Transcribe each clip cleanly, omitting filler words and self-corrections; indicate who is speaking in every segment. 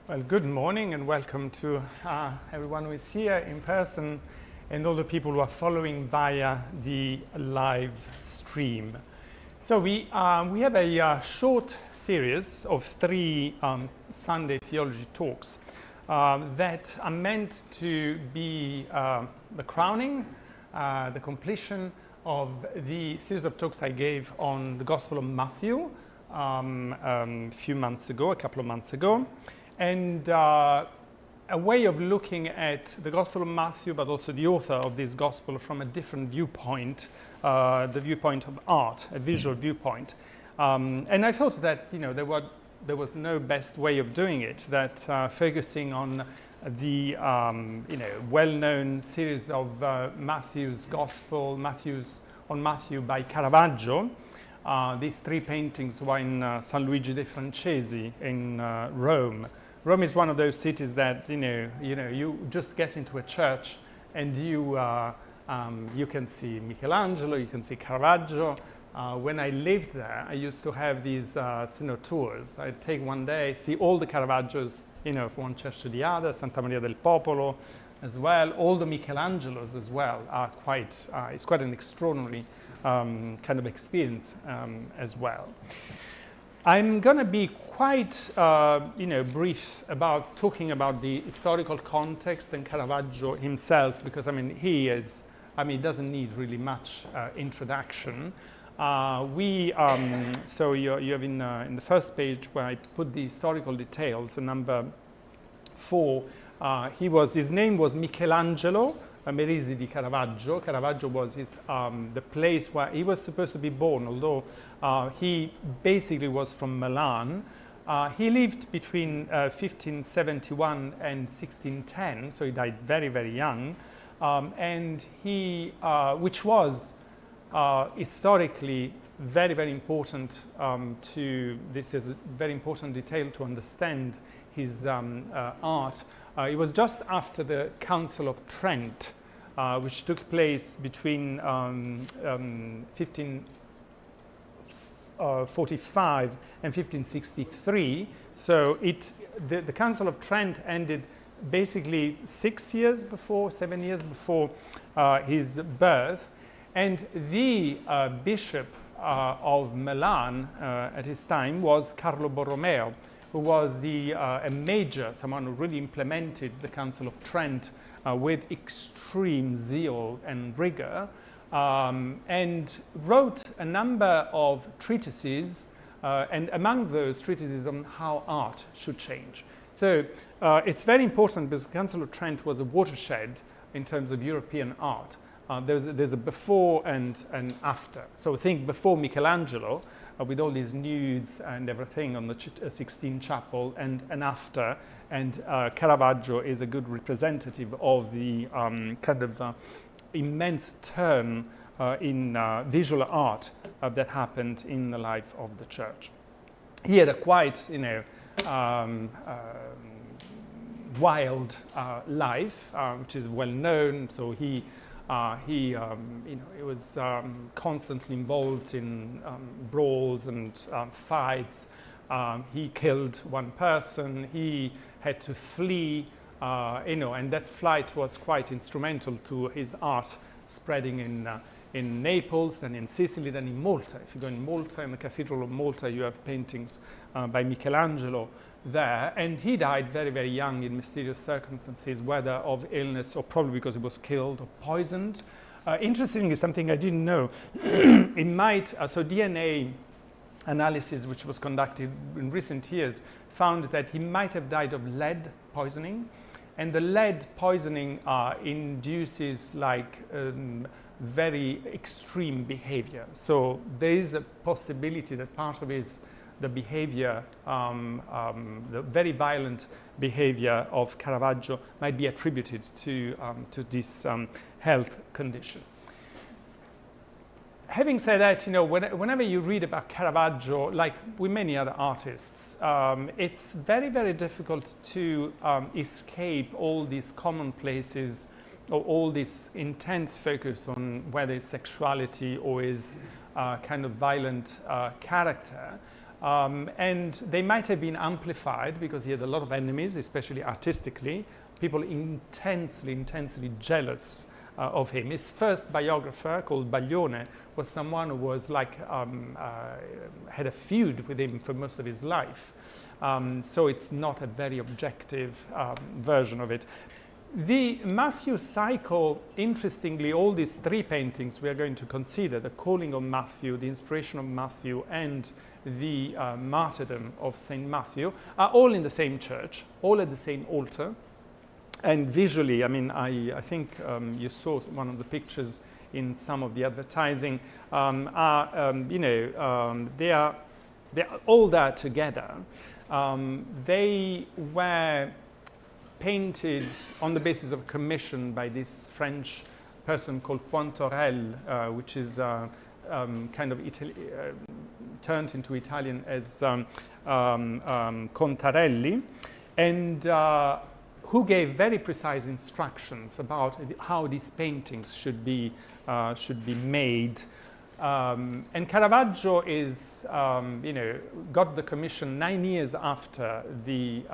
Speaker 1: Well, good morning and welcome to everyone who is here in person and all the people who are following via the live stream. So we have a short series of three Sunday theology talks that are meant to be the crowning, the completion of the series of talks I gave on the Gospel of Matthew a couple of months ago. And a way of looking at the Gospel of Matthew, but also the author of this Gospel from a different viewpoint, the viewpoint of art, a visual viewpoint. And I thought that there was no best way of doing it, that focusing on the well-known series of Matthew's Gospel, Matthew by Caravaggio. These three paintings were in San Luigi dei Francesi in Rome. Rome is one of those cities that you just get into a church and you can see Michelangelo, you can see Caravaggio. When I lived there, I used to have these tours. I'd take one day, see all the Caravaggios, from one church to the other, Santa Maria del Popolo as well. All the Michelangelos as well are it's quite an extraordinary kind of experience as well. I'm going to be quite, brief about talking about the historical context and Caravaggio himself, because he doesn't need really much introduction. So you have in the first page where I put the historical details, number 4. His name was Michelangelo Merisi di Caravaggio. Caravaggio was the place where he was supposed to be born, although he basically was from Milan. He lived between 1571 and 1610, so he died very, very young. And which was historically very, very important this is a very important detail to understand his art. It was just after the Council of Trent, which took place between 1545 and 1563. So the Council of Trent ended basically 7 years before his birth. And the bishop of Milan at his time was Carlo Borromeo, who was someone who really implemented the Council of Trent with extreme zeal and rigor, and wrote a number of treatises, and among those treatises on how art should change. So it's very important because the Council of Trent was a watershed in terms of European art. There's a before and after. So think before Michelangelo, with all these nudes and everything on the Sistine Chapel, and after, and Caravaggio is a good representative of the immense turn in visual art that happened in the life of the church. He had a quite wild life, which is well known. So he was constantly involved in brawls and fights. He killed one person. He had to flee, and that flight was quite instrumental to his art spreading in Naples, then in Sicily, then in Malta. If you go in Malta, in the Cathedral of Malta, you have paintings by Michelangelo there. And he died very, very young in mysterious circumstances, whether of illness or probably because he was killed or poisoned. Interestingly, something I didn't know, so DNA analysis, which was conducted in recent years, found that he might have died of lead poisoning. And the lead poisoning induces very extreme behavior. So there is a possibility that part of the behavior, the very violent behavior of Caravaggio might be attributed to this health condition. Having said that, whenever you read about Caravaggio, like with many other artists, it's very, very difficult to escape all these commonplaces or all this intense focus on whether it's sexuality or his kind of violent character. And they might have been amplified because he had a lot of enemies, especially artistically, people intensely jealous of him. His first biographer, called Baglione, was someone who was like, had a feud with him for most of his life. So it's not a very objective version of it. The Matthew cycle, interestingly, all these three paintings we are going to consider, the calling of Matthew, the inspiration of Matthew, and the martyrdom of St. Matthew, are all in the same church, all at the same altar. And visually, I mean, I think you saw one of the pictures in some of the advertising, they are all there together. They were painted on the basis of commission by this French person called Contarelli, which is kind of turned into Italian as Contarelli, and who gave very precise instructions about how these paintings should be made. And Caravaggio is, got the commission 9 years after this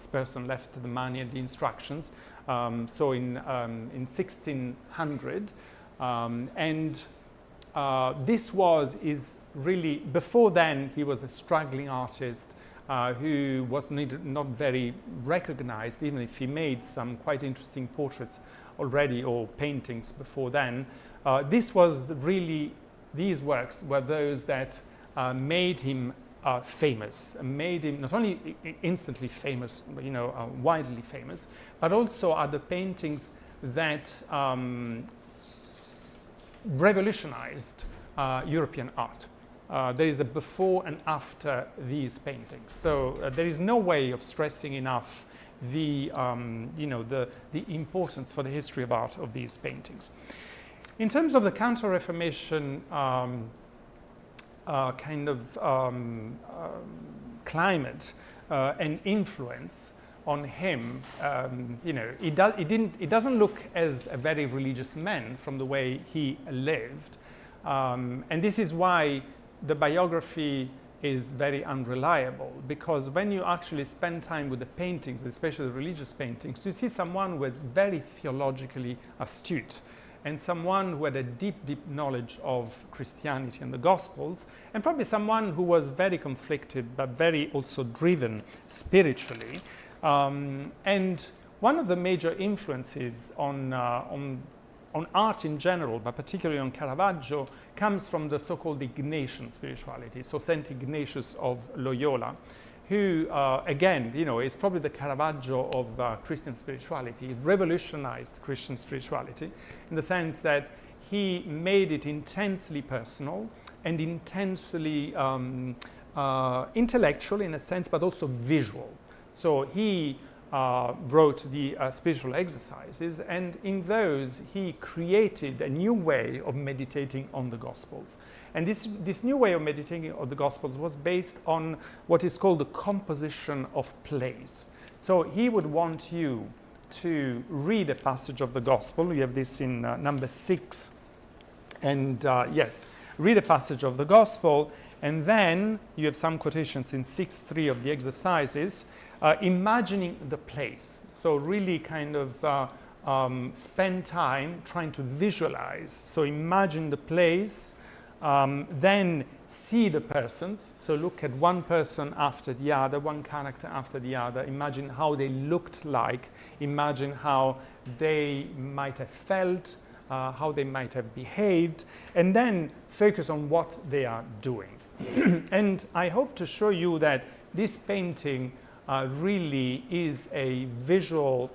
Speaker 1: person left the money and the instructions. So in 1600, this is really, before then he was a struggling artist who was not very recognized, even if he made some quite interesting portraits already or paintings before then. These works were those that made him famous, made him not only instantly famous, widely famous, but also are the paintings that revolutionized European art. There is a before and after these paintings. So there is no way of stressing enough the importance for the history of art of these paintings. In terms of the Counter Reformation climate and influence on him, it doesn't look as a very religious man from the way he lived, and this is why the biography is very unreliable, because when you actually spend time with the paintings, especially the religious paintings, you see someone who was very theologically astute and someone who had a deep knowledge of Christianity and the Gospels, and probably someone who was very conflicted but very also driven spiritually. And one of the major influences on art in general, but particularly on Caravaggio, comes from the so-called Ignatian spirituality. So Saint Ignatius of Loyola, who again, is probably the Caravaggio of Christian spirituality. He revolutionized Christian spirituality in the sense that he made it intensely personal and intensely intellectual in a sense, but also visual. So he wrote the spiritual exercises, and in those he created a new way of meditating on the Gospels. And this new way of meditating on the Gospels was based on what is called the composition of plays. So he would want you to read a passage of the Gospel. We have this in number 6. And read a passage of the Gospel, and then you have some quotations in 6.3 of the exercises, imagining the place. So really kind of spend time trying to visualize. So imagine the place, then see the persons. So look at one person after the other, one character after the other. Imagine how they looked like. Imagine how they might have felt, how they might have behaved, and then focus on what they are doing. And I hope to show you that this painting really is a visual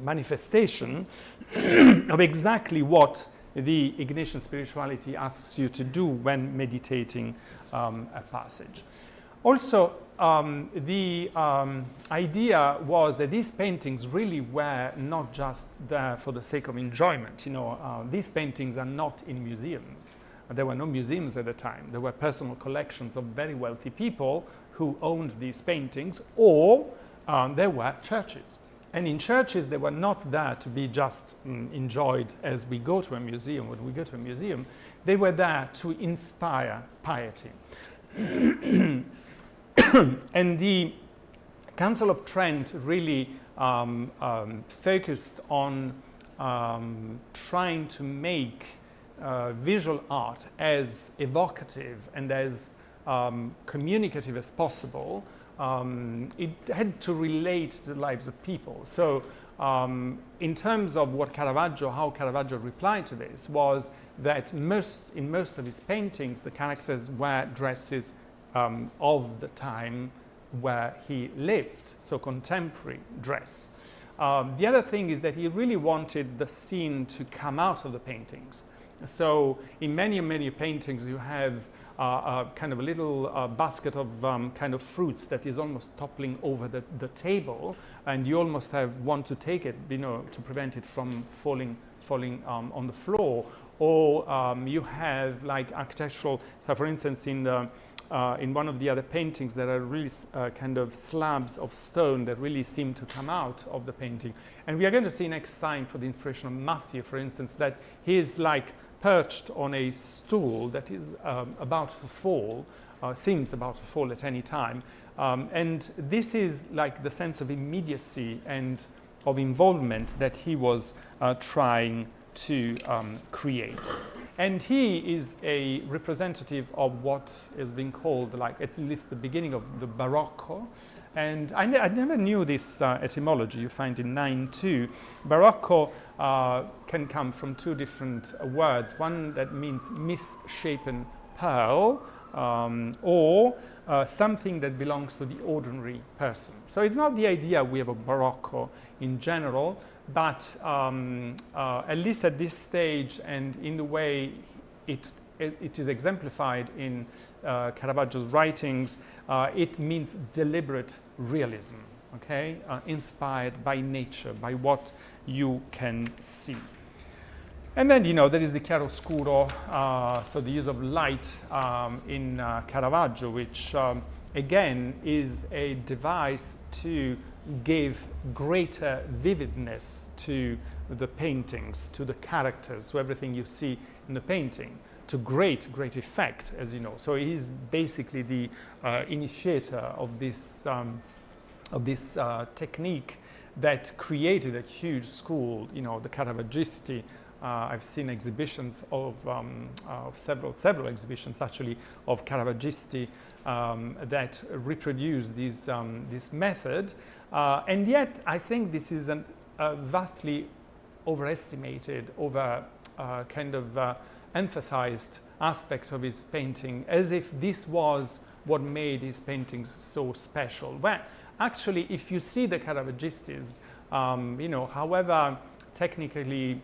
Speaker 1: manifestation of exactly what the Ignatian spirituality asks you to do when meditating a passage. Also, the idea was that these paintings really were not just there for the sake of enjoyment. These paintings are not in museums. There were no museums at the time. There were personal collections of very wealthy people who owned these paintings, or there were churches. And in churches, they were not there to be just enjoyed as we go to a museum. When we go to a museum, they were there to inspire piety. And the Council of Trent really focused on trying to make visual art as evocative and as communicative as possible. It had to relate to the lives of people. So in terms of how Caravaggio replied to this was that in most of his paintings, the characters wear dresses of the time where he lived, so contemporary dress. The other thing is that he really wanted the scene to come out of the paintings. So in many paintings you have kind of a little basket of kind of fruits that is almost toppling over the table, and you almost want to take it, to prevent it from falling on the floor. Or you have like architectural. So, for instance, in one of the other paintings, there are really kind of slabs of stone that really seem to come out of the painting. And we are going to see next time for the inspiration of Matthew, for instance, that he is like perched on a stool that is about to fall, seems about to fall at any time. And this is like the sense of immediacy and of involvement that he was trying to create. And he is a representative of what has been called, like, at least the beginning of the Barocco. And I never knew this etymology. You find in 9.2. Barocco can come from two different words. One that means misshapen pearl, or something that belongs to the ordinary person. So it's not the idea we have of Barocco in general, but at least at this stage and in the way it is exemplified in Caravaggio's writings, it means deliberate realism, okay? Inspired by nature, by what you can see. And then, there is the chiaroscuro, so the use of light in Caravaggio, which again is a device to give greater vividness to the paintings, to the characters, to everything you see in the painting, to great effect, as you know. So he is basically the initiator of this technique that created a huge school, the Caravaggisti. I've seen exhibitions of several exhibitions actually of Caravaggisti that reproduce this method, and yet I think this is a vastly overestimated, emphasized aspect of his painting, as if this was what made his paintings so special. Well, actually, if you see the Caravaggistis, however technically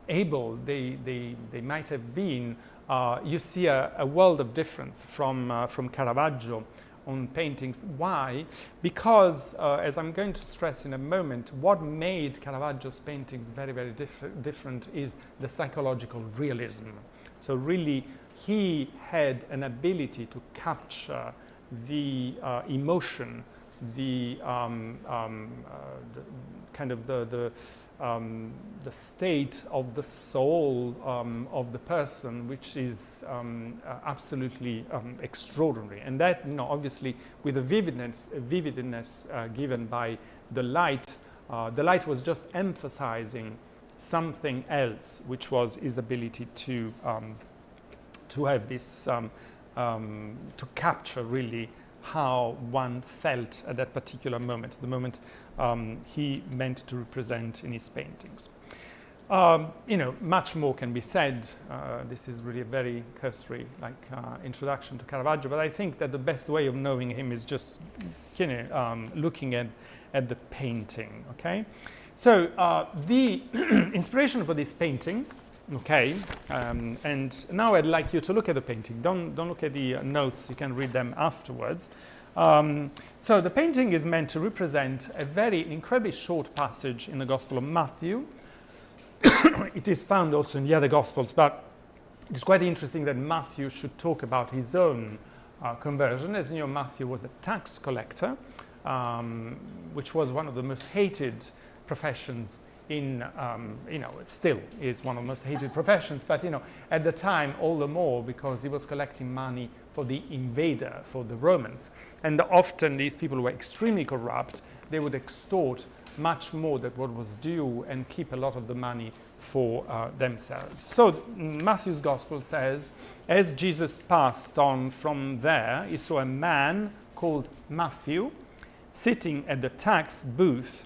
Speaker 1: able they might have been, you see a world of difference from Caravaggio on paintings. Why? Because, as I'm going to stress in a moment, what made Caravaggio's paintings very different is the psychological realism. So really, he had an ability to capture the emotion, the state of the soul of the person, which is absolutely extraordinary. And that, obviously, with the vividness given by the light was just emphasizing something else, which was his ability to have this, to capture really how one felt at that particular moment, the moment he meant to represent in his paintings. Much more can be said. This is really a very cursory introduction to Caravaggio, but I think that the best way of knowing him is just looking at the painting. Okay, so the inspiration for this painting. Okay, and now I'd like you to look at the painting. Don't look at the notes. You can read them afterwards. So the painting is meant to represent a very incredibly short passage in the Gospel of Matthew. It is found also in the other Gospels, but it's quite interesting that Matthew should talk about his own conversion. As you know, Matthew was a tax collector, which was one of the most hated professions in, it still is one of the most hated professions, but, at the time, all the more because he was collecting money for the invader, for the Romans. And often these people were extremely corrupt. They would extort much more than what was due and keep a lot of the money for themselves. So Matthew's Gospel says, as Jesus passed on from there, he saw a man called Matthew sitting at the tax booth,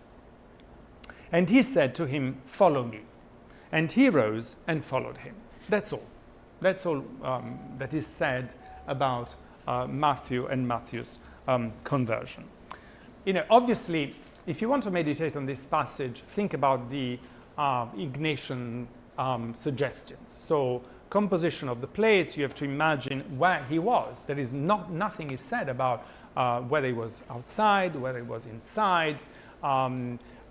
Speaker 1: and he said to him, "Follow me." And he rose and followed him. That's all. That's all that is said about Matthew and Matthew's conversion. Obviously, if you want to meditate on this passage, think about the Ignatian suggestions. So, composition of the place, you have to imagine where he was. There is nothing is said about whether he was outside, whether he was inside.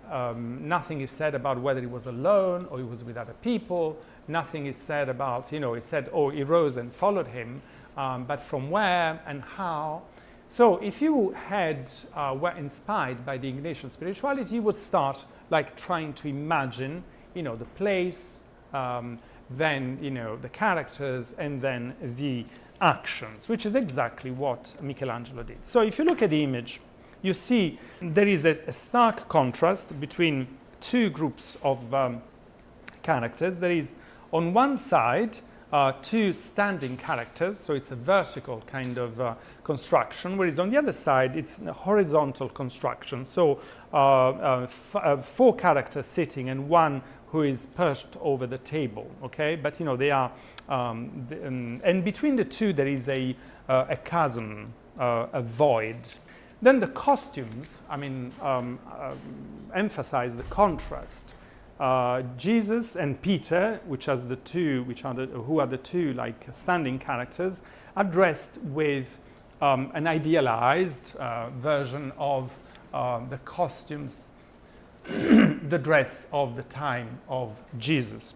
Speaker 1: Nothing is said about whether he was alone or he was with other people. Nothing is said about, he said, he rose and followed him, but from where and how. So if you were inspired by the Ignatian spirituality, you would start like trying to imagine, the place, then, the characters, and then the actions, which is exactly what Michelangelo did. So if you look at the image, you see there is a stark contrast between two groups of characters. There is, on one side, two standing characters, so it's a vertical kind of construction, whereas on the other side, it's a horizontal construction. So 4 characters sitting and one who is perched over the table, okay? But, they are, and between the two, there is a chasm, a void. Then the costumes, emphasize the contrast. Jesus and Peter, who are the two like standing characters, are dressed with an idealized version of the costumes, the dress of the time of Jesus.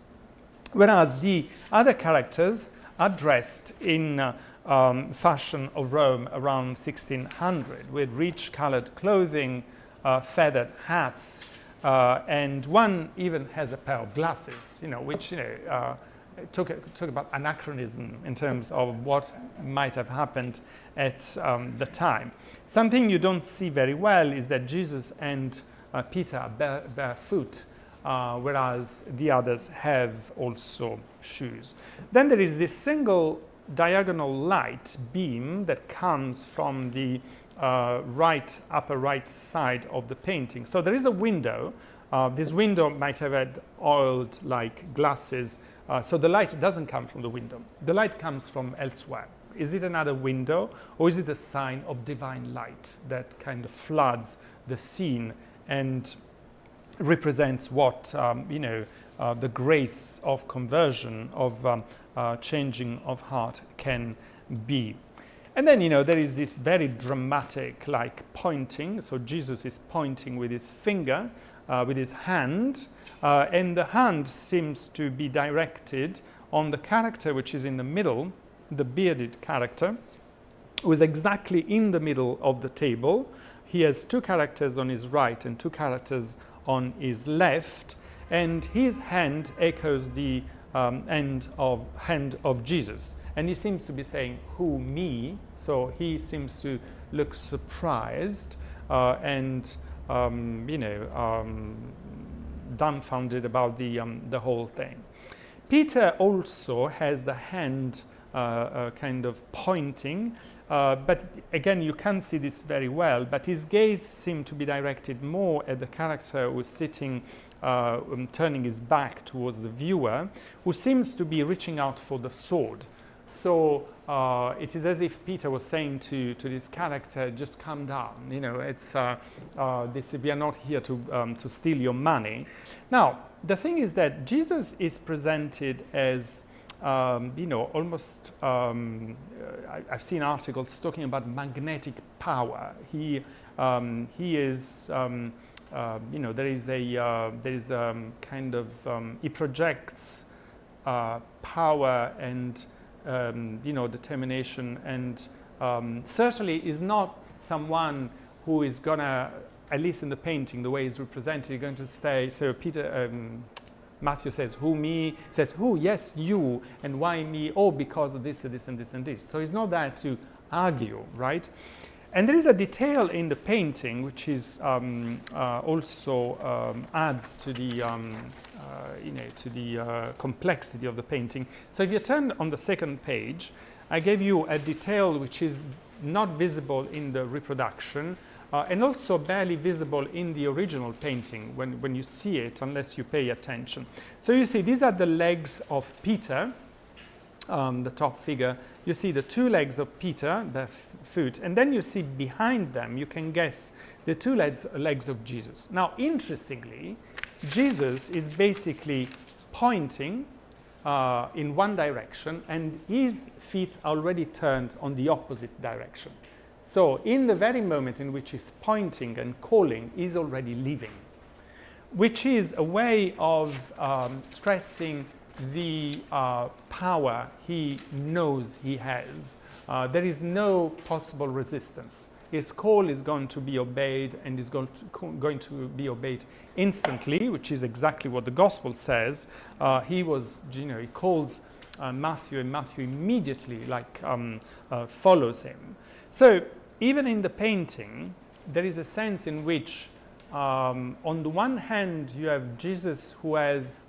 Speaker 1: Whereas the other characters are dressed in fashion of Rome around 1600 with rich colored clothing, feathered hats, and one even has a pair of glasses, which talk about anachronism in terms of what might have happened at the time. Something you don't see very well is that Jesus and Peter are barefoot, whereas the others have also shoes. Then there is this single diagonal light beam that comes from the upper right side of the painting. So there is a window. This window might have had oiled like glasses, so the light doesn't come from the window. The light comes from elsewhere. Is it another window, or is it a sign of divine light that kind of floods the scene and represents what the grace of conversion, of changing of heart can be? And then, there is this very dramatic like pointing. So Jesus is pointing with his finger, with his hand, and the hand seems to be directed on the character which is in the middle, the bearded character, who is exactly in the middle of the table. He has 2 characters on his right and 2 characters on his left, and his hand echoes the hand of Jesus. And he seems to be saying, "Who, me?" So he seems to look surprised and dumbfounded about the whole thing. Peter also has the hand kind of pointing, but again, you can't see this very well, but his gaze seemed to be directed more at the character who is sitting, turning his back towards the viewer, who seems to be reaching out for the sword. So it is as if Peter was saying to this character, "Just calm down. It's we are not here to steal your money." Now, the thing is that Jesus is presented as almost. I've seen articles talking about magnetic power. He is. There is kind of he projects power and determination, and certainly is not someone who is gonna, at least in the painting, the way it's represented, going to say, so Matthew says, who me? Says, who? Yes, you. And why me? Oh, because of this and this and this and this. So he's not there to argue, right? And there is a detail in the painting which is also adds to the complexity of the painting. So if you turn on the second page, I gave you a detail which is not visible in the reproduction and also barely visible in the original painting when you see it, unless you pay attention. So you see these are the legs of Peter, the top figure. You see the two legs of Peter, the foot, and then you see behind them, you can guess, the two legs of Jesus. Now, interestingly, Jesus is basically pointing in one direction, and his feet are already turned on the opposite direction. So, in the very moment in which he's pointing and calling, he's already leaving, which is a way of stressing the power he knows he has. There is no possible resistance. His call is going to be obeyed, and is going to be obeyed instantly, which is exactly what the gospel says. He calls Matthew, and Matthew immediately follows him. So even in the painting, there is a sense in which, on the one hand, you have Jesus who has,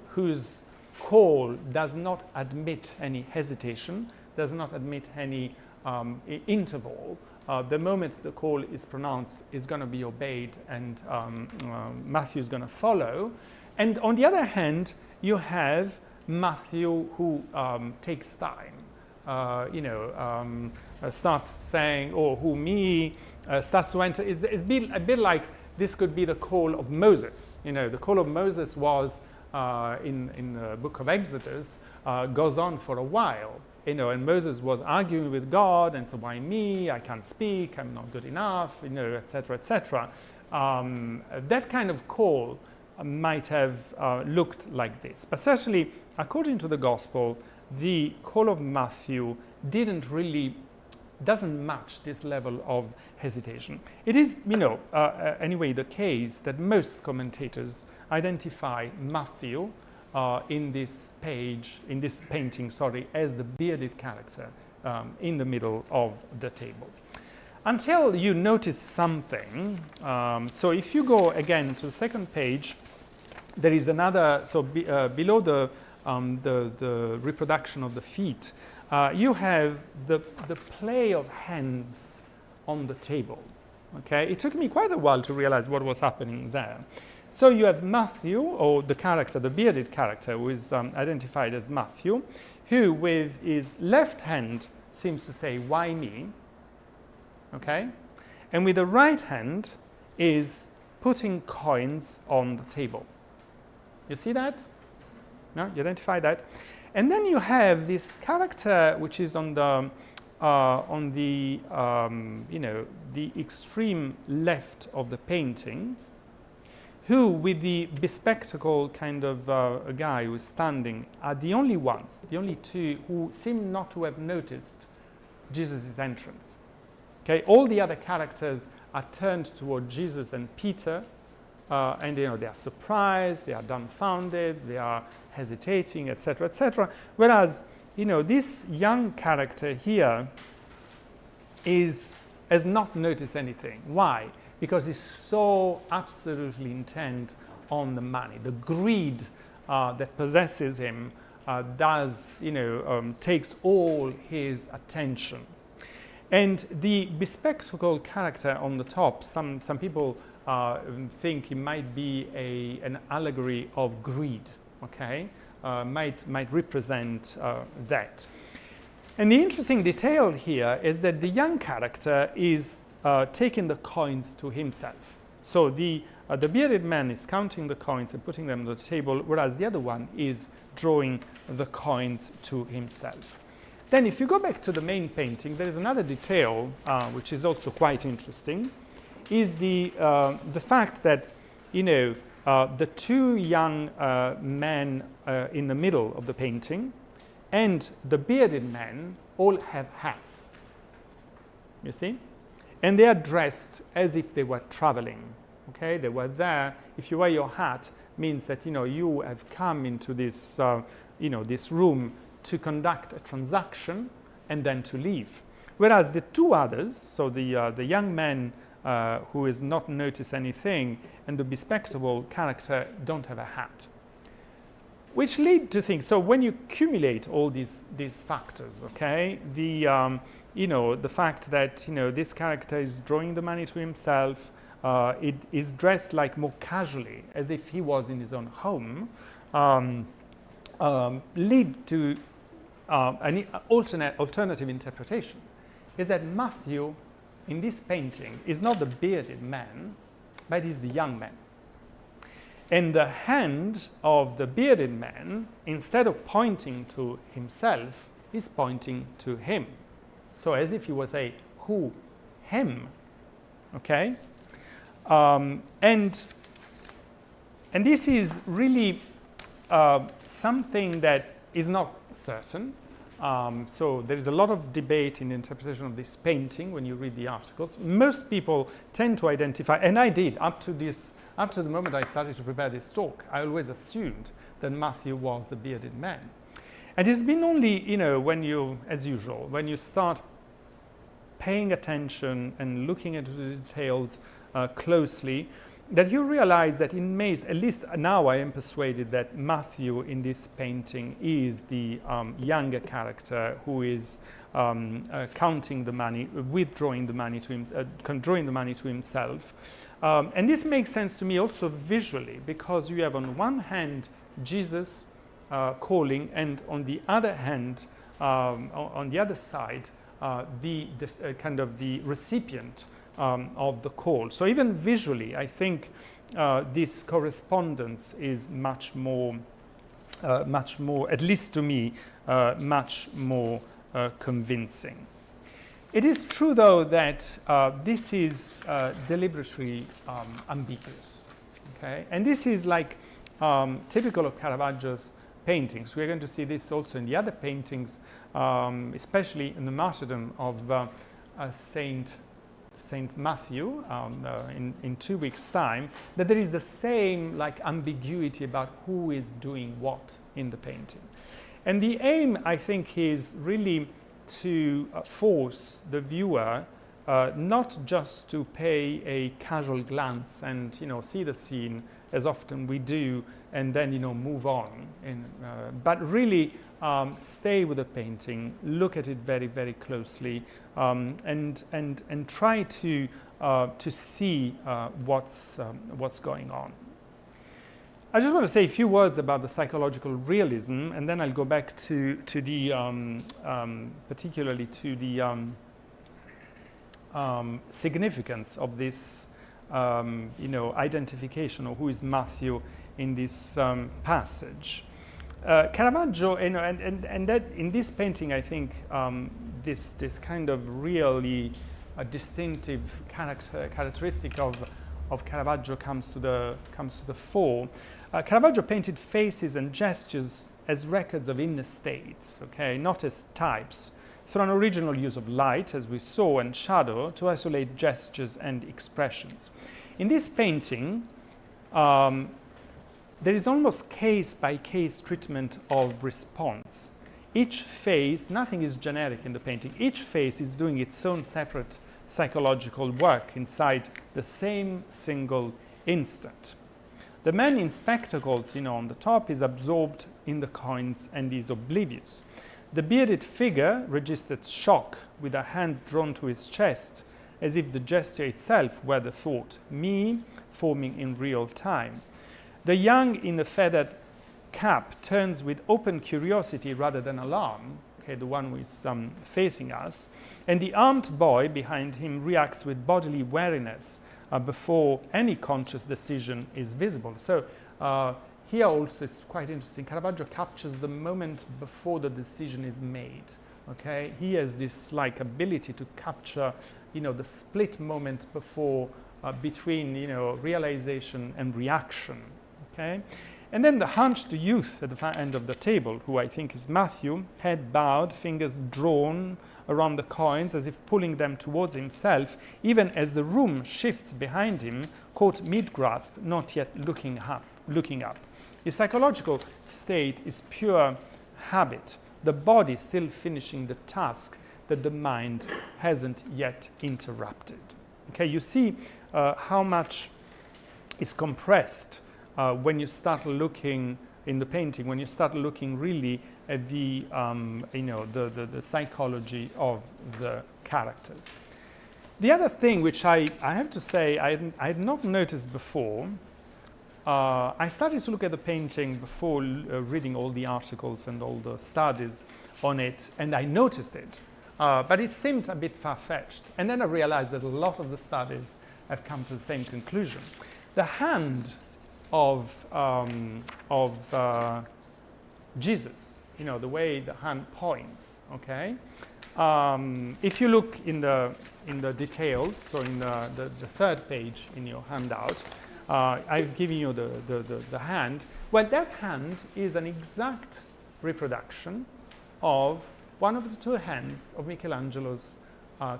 Speaker 1: whose call does not admit any hesitation, does not admit any interval. The moment the call is pronounced, is going to be obeyed, and Matthew is going to follow. And on the other hand, you have Matthew who takes time. Starts saying, "Oh, who me?" Starts to enter. It's a bit like this could be the call of Moses. The call of Moses was in the book of Exodus, goes on for a while. And Moses was arguing with God, and so why me? I can't speak. I'm not good enough. Etc. etc. That kind of call might have looked like this, but certainly, according to the gospel, the call of Matthew doesn't match this level of hesitation. It is, anyway, the case that most commentators identify Matthew in this painting, as the bearded character in the middle of the table. Until you notice something, so if you go again to the second page, there is another, below the reproduction of the feet, you have the play of hands on the table. Okay, it took me quite a while to realize what was happening there. So you have Matthew, or the character, the bearded character, who is identified as Matthew, who with his left hand seems to say, "Why me?" Okay, and with the right hand is putting coins on the table. You see that? No, you identify that, and then you have this character which is on the the extreme left of the painting, who, with the bespectacled kind of a guy who is standing, are the only two who seem not to have noticed Jesus' entrance. Okay, all the other characters are turned toward Jesus and Peter, and they are surprised, they are dumbfounded, they are hesitating, etc., etc. Whereas, this young character here has not noticed anything. Why? Because he's so absolutely intent on the money. The greed that possesses him takes all his attention. And the bespectacled character on the top, some people think it might be an allegory of greed. Okay, might represent that. And the interesting detail here is that the young character is taking the coins to himself. So the bearded man is counting the coins and putting them on the table, whereas the other one is drawing the coins to himself. Then if you go back to the main painting, there is another detail which is also quite interesting, is the fact that, the two young men in the middle of the painting and the bearded men all have hats. you see? And they are dressed as if they were traveling, okay? They were there. If you wear your hat, means that, you have come into this, this room to conduct a transaction and then to leave. Whereas the two others, so the young man who is not notice anything and the bespectacled character don't have a hat. Which lead to things, so when you accumulate all these factors, okay, the fact that, this character is drawing the money to himself, it is dressed like more casually, as if he was in his own home, lead to an alternative interpretation, is that Matthew, in this painting, is not the bearded man, but is the young man. And the hand of the bearded man, instead of pointing to himself, is pointing to him. So as if he was a who, him, okay? And this is really something that is not certain. So there is a lot of debate in the interpretation of this painting when you read the articles. Most people tend to identify, and I did up to the moment I started to prepare this talk, I always assumed that Matthew was the bearded man. And it's been only, when you, as usual, when you start paying attention and looking into the details closely, that you realize that in Mays, at least now I am persuaded that Matthew in this painting is the younger character who is counting the money, withdrawing the money to him, drawing the money to himself. And this makes sense to me also visually, because you have on one hand Jesus calling, and on the other hand, on the other side, the kind of the recipient of the call. So even visually, I think this correspondence is much more, at least to me, much more convincing. It is true, though, that this is deliberately ambiguous, okay? And this is like typical of Caravaggio's paintings. We're going to see this also in the other paintings, especially in the martyrdom of Saint Matthew in 2 weeks' time, that there is the same like ambiguity about who is doing what in the painting. And the aim, I think, is really to force the viewer not just to pay a casual glance and see the scene as often we do and then move on, but really stay with the painting, look at it very, very closely, and try to see what's going on. I just want to say a few words about the psychological realism, and then I'll go back to the particularly to the significance of this identification of who is Matthew in this passage. Caravaggio, and that in this painting, I think this kind of really distinctive characteristic of Caravaggio comes to the fore. Caravaggio painted faces and gestures as records of inner states, okay, not as types, through an original use of light, as we saw, and shadow to isolate gestures and expressions. In this painting, there is almost case-by-case treatment of response. Each face, nothing is generic in the painting, each face is doing its own separate psychological work inside the same single instant. The man in spectacles, on the top, is absorbed in the coins and is oblivious. The bearded figure registers shock with a hand drawn to his chest, as if the gesture itself were the thought, me, forming in real time. The young in the feathered cap turns with open curiosity rather than alarm, okay, the one who is facing us, and the armed boy behind him reacts with bodily wariness before any conscious decision is visible. So here also is quite interesting. Caravaggio captures the moment before the decision is made. Okay, he has this like ability to capture, the split moment before between realization and reaction. Okay, And then the hunched youth at the far end of the table, who I think is Matthew, head bowed, fingers drawn around the coins as if pulling them towards himself, even as the room shifts behind him, caught mid-grasp, not yet looking up. His psychological state is pure habit, the body still finishing the task that the mind hasn't yet interrupted. Okay, you see how much is compressed when you start looking in the painting, when you start looking really at the psychology of the characters. The other thing which I have to say I had not noticed before, I started to look at the painting before reading all the articles and all the studies on it, and I noticed it, but it seemed a bit far-fetched. And then I realized that a lot of the studies have come to the same conclusion. The hand of Jesus, the way the hand points, okay? If you look in the details, so in the third page in your handout, I've given you the hand. Well, that hand is an exact reproduction of one of the two hands of Michelangelo's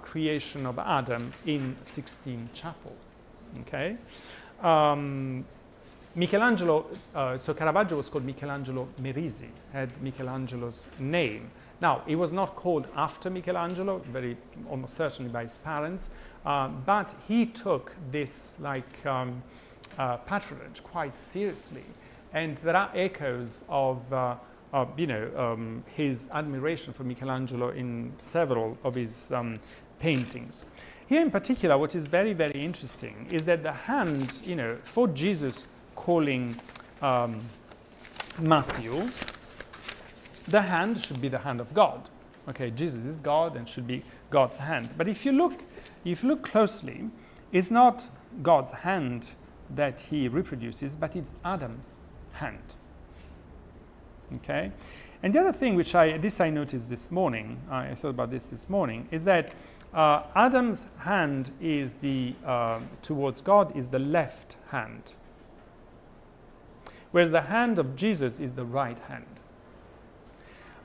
Speaker 1: creation of Adam in Sistine Chapel. Okay, Michelangelo. So Caravaggio was called Michelangelo Merisi, had Michelangelo's name. Now, he was not called after Michelangelo, almost certainly by his parents, but he took this patronage quite seriously, and there are echoes of his admiration for Michelangelo in several of his paintings. Here in particular, what is very, very interesting is that the hand, for Jesus calling Matthew, the hand should be the hand of God. Okay, Jesus is God and should be God's hand. But if you look closely, it's not God's hand that he reproduces, but it's Adam's hand. Okay, and the other thing which I noticed this morning, I thought about this morning, is that Adam's hand is towards God is the left hand, whereas the hand of Jesus is the right hand.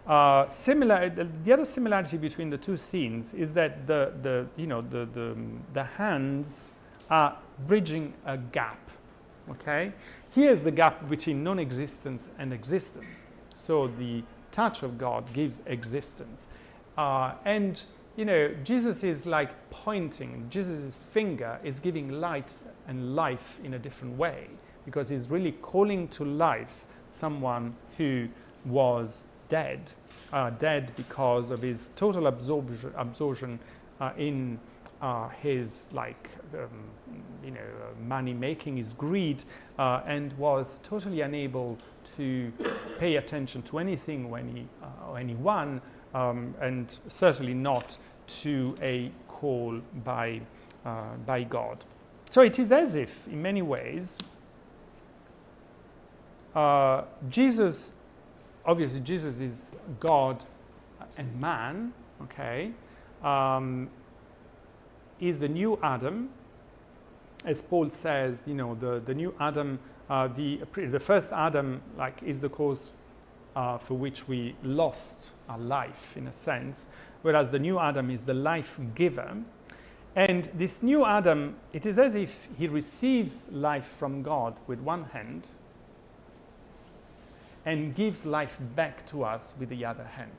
Speaker 1: The other similarity between the two scenes is that the hands are bridging a gap. Okay, here's the gap between non-existence and existence. So the touch of God gives existence, and Jesus is like pointing. Jesus' finger is giving light and life in a different way, because he's really calling to life someone who was dead because of his total absorption in his money making, his greed, and was totally unable to pay attention to anything or anyone, and certainly not to a call by God. So it is as if, in many ways, Jesus is God and man, okay, is the new Adam. As Paul says, the new Adam, the first Adam, is the cause for which we lost our life, in a sense, whereas the new Adam is the life giver. And this new Adam, it is as if he receives life from God with one hand and gives life back to us with the other hand.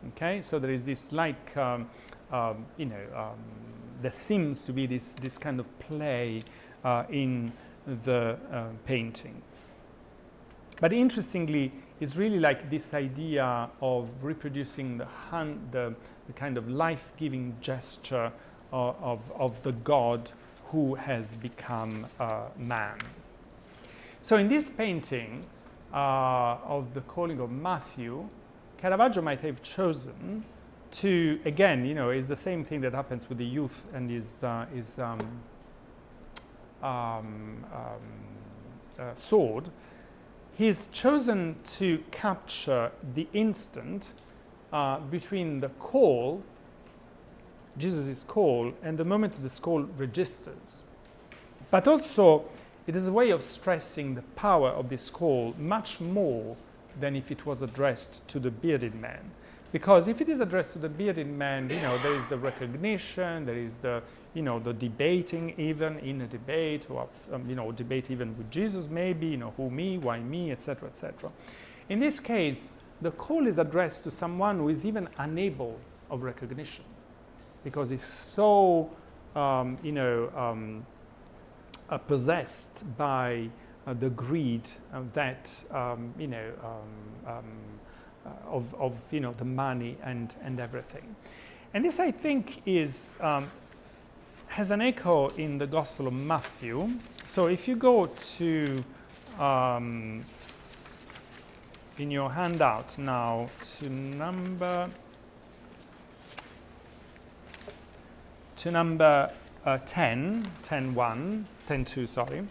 Speaker 1: Okay, so there is this there seems to be this kind of play in the painting. But interestingly, it's really like this idea of reproducing the hand, the kind of life-giving gesture of the God who has become man. So in this painting of the calling of Matthew, Caravaggio might have chosen to, again, is the same thing that happens with the youth and his sword. He's chosen to capture the instant between the call, Jesus' call, and the moment this call registers. But also, it is a way of stressing the power of this call much more than if it was addressed to the bearded man. Because if it is addressed to the bearded man, there is the recognition, there is the, the debating even in a debate, or debate even with Jesus maybe, who me, why me, etc., etc. In this case, the call is addressed to someone who is even unable of recognition, because he's so, possessed by the greed that, of the money and everything. And this, I think, is has an echo in the Gospel of Matthew. So if you go to in your handout now to number 10:2, sorry.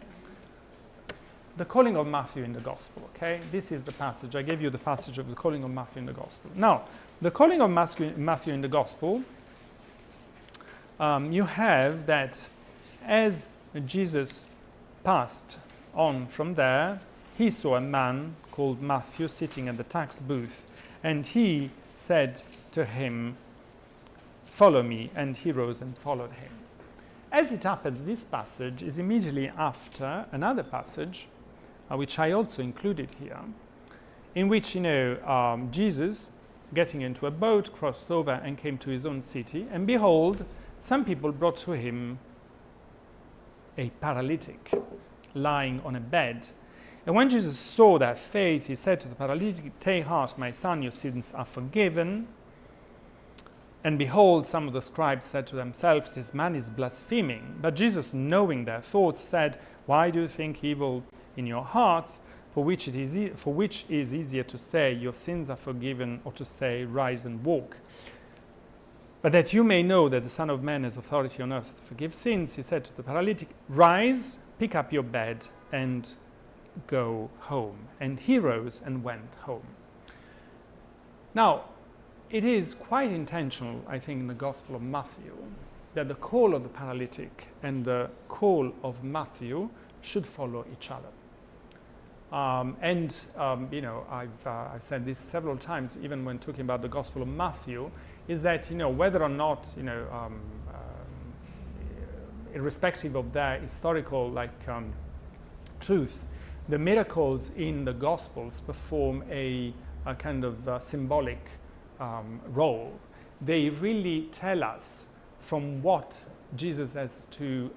Speaker 1: The calling of Matthew in the Gospel, okay? This is the passage. I gave you the passage of the calling of Matthew in the Gospel. Now, the calling of Matthew in the Gospel, you have that as Jesus passed on from there, he saw a man called Matthew sitting at the tax booth, and he said to him, "Follow me," and he rose and followed him. As it happens, this passage is immediately after another passage, which I also included here, in which, Jesus, getting into a boat, crossed over and came to his own city, and behold, some people brought to him a paralytic lying on a bed. And when Jesus saw their faith, he said to the paralytic, "Take heart, my son, your sins are forgiven." And behold, some of the scribes said to themselves, "This man is blaspheming." But Jesus, knowing their thoughts, said, "Why do you think evil in your hearts? For which is easier to say, 'Your sins are forgiven,' or to say, 'Rise and walk'? But that you may know that the Son of Man has authority on earth to forgive sins," he said to the paralytic, "Rise, pick up your bed, and go home." And he rose and went home. Now, it is quite intentional, I think, in the Gospel of Matthew, that the call of the paralytic and the call of Matthew should follow each other. I've said this several times, even when talking about the Gospel of Matthew, is that, whether or not, irrespective of their historical, truth, the miracles in the Gospels perform a kind of symbolic role. They really tell us from what Jesus has to,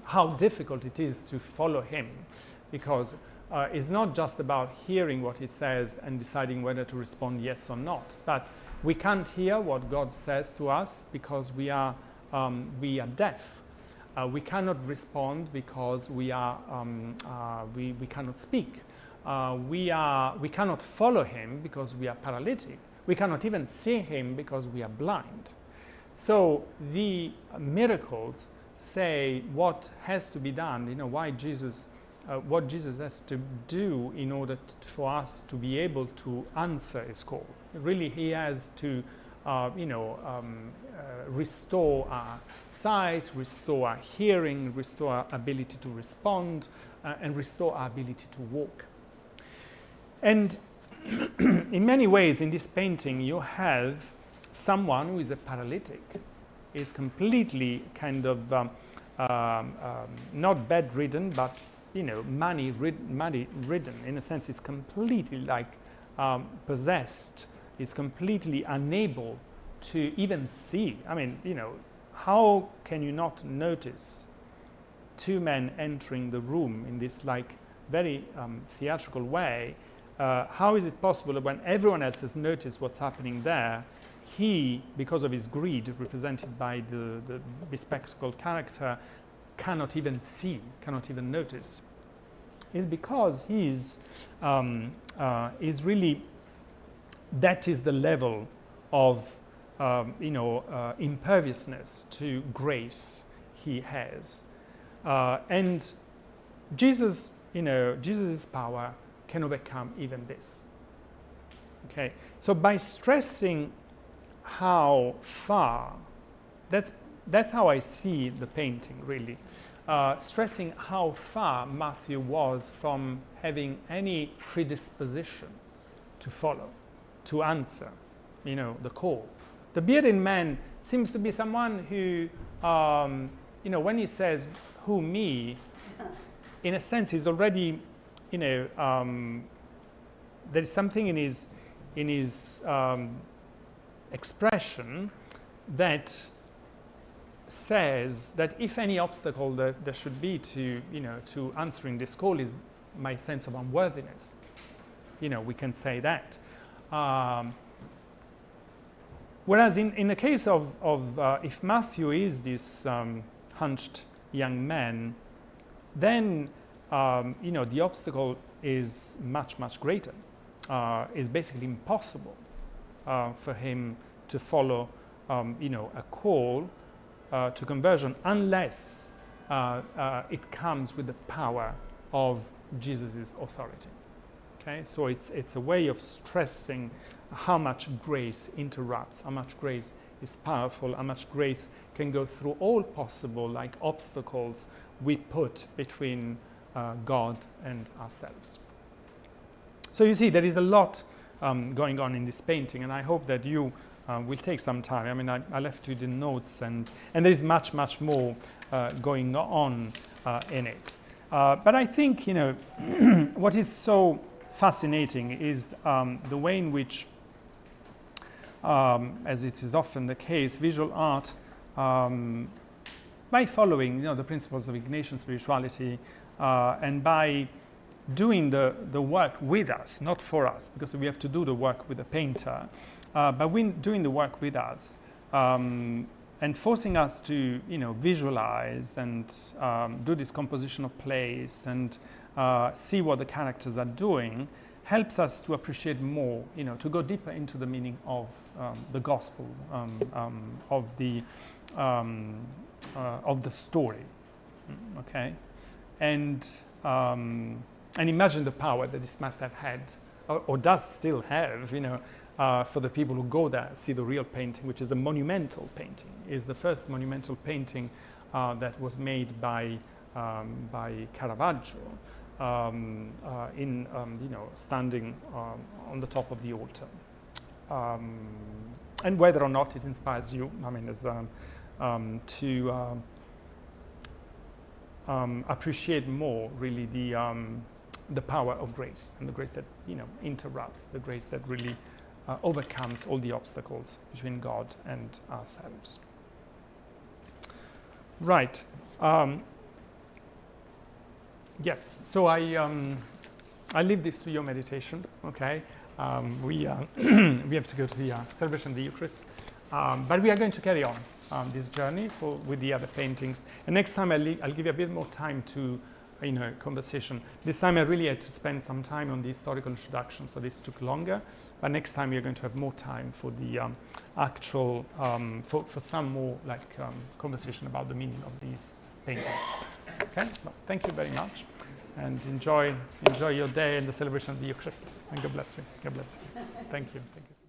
Speaker 1: how difficult it is to follow him, because it's not just about hearing what he says and deciding whether to respond yes or not, but we can't hear what God says to us because we are deaf. We cannot respond because we cannot speak. We cannot follow him because we are paralytic. We cannot even see him because we are blind. So the miracles say what has to be done, why Jesus, what Jesus has to do in order for us to be able to answer his call. Really, he has to, restore our sight, restore our hearing, restore our ability to respond, and restore our ability to walk. And in many ways, in this painting, you have someone who is a paralytic, is completely kind of not bedridden, but money-ridden. In a sense, is completely possessed. Is completely unable to even see. I mean, how can you not notice two men entering the room in this very theatrical way? How is it possible that when everyone else has noticed what's happening there, he, because of his greed, represented by the bespectacled character, cannot even see, cannot even notice? It's because is really, that is the level of imperviousness to grace he has, and Jesus, Jesus' power can overcome even this. Okay, so by stressing how far, that's how I see the painting really. stressing how far Matthew was from having any predisposition to follow, to answer, the call. The bearded man seems to be someone who, when he says, "Who, me?" in a sense, is already, there is something in his expression that says that if any obstacle that there should be to answering this call is my sense of unworthiness, we can say that. Whereas in the case of if Matthew is this hunched young man, then the obstacle is much, much greater. It's basically impossible for him to follow a call to conversion unless it comes with the power of Jesus' authority. Okay, so it's a way of stressing how much grace interrupts, how much grace is powerful, how much grace can go through all possible obstacles we put between God and ourselves. So you see, there is a lot going on in this painting, and I hope that you will take some time. I mean, I left you the notes, and there is much, much more going on in it. But I think, what is so fascinating is the way in which, as it is often the case, visual art, by following the principles of Ignatian spirituality and by doing the work with us, not for us, because we have to do the work with the painter, but doing the work with us and forcing us to visualize and do this composition of place and see what the characters are doing, helps us to appreciate more, to go deeper into the meaning of the gospel, of the story. Okay, and imagine the power that this must have had, or does still have, for the people who go there, see the real painting, which is a monumental painting. Is the first monumental painting that was made by Caravaggio, standing on the top of the altar. And whether or not it inspires you, I mean, to appreciate more really the power of grace, and the grace that interrupts, the grace that really overcomes all the obstacles between God and ourselves. Right. Yes. So I leave this to your meditation. Okay. We have to go to the celebration of the Eucharist, but we are going to carry on this journey with the other paintings. And next time I'll give you a bit more time to conversation. This time I really had to spend some time on the historical introduction, so this took longer. But next time we are going to have more time for the actual for some more conversation about the meaning of these paintings. Okay. Well, thank you very much, and enjoy your day and the celebration of the Eucharist. And God bless you. God bless you. Thank you. Thank you.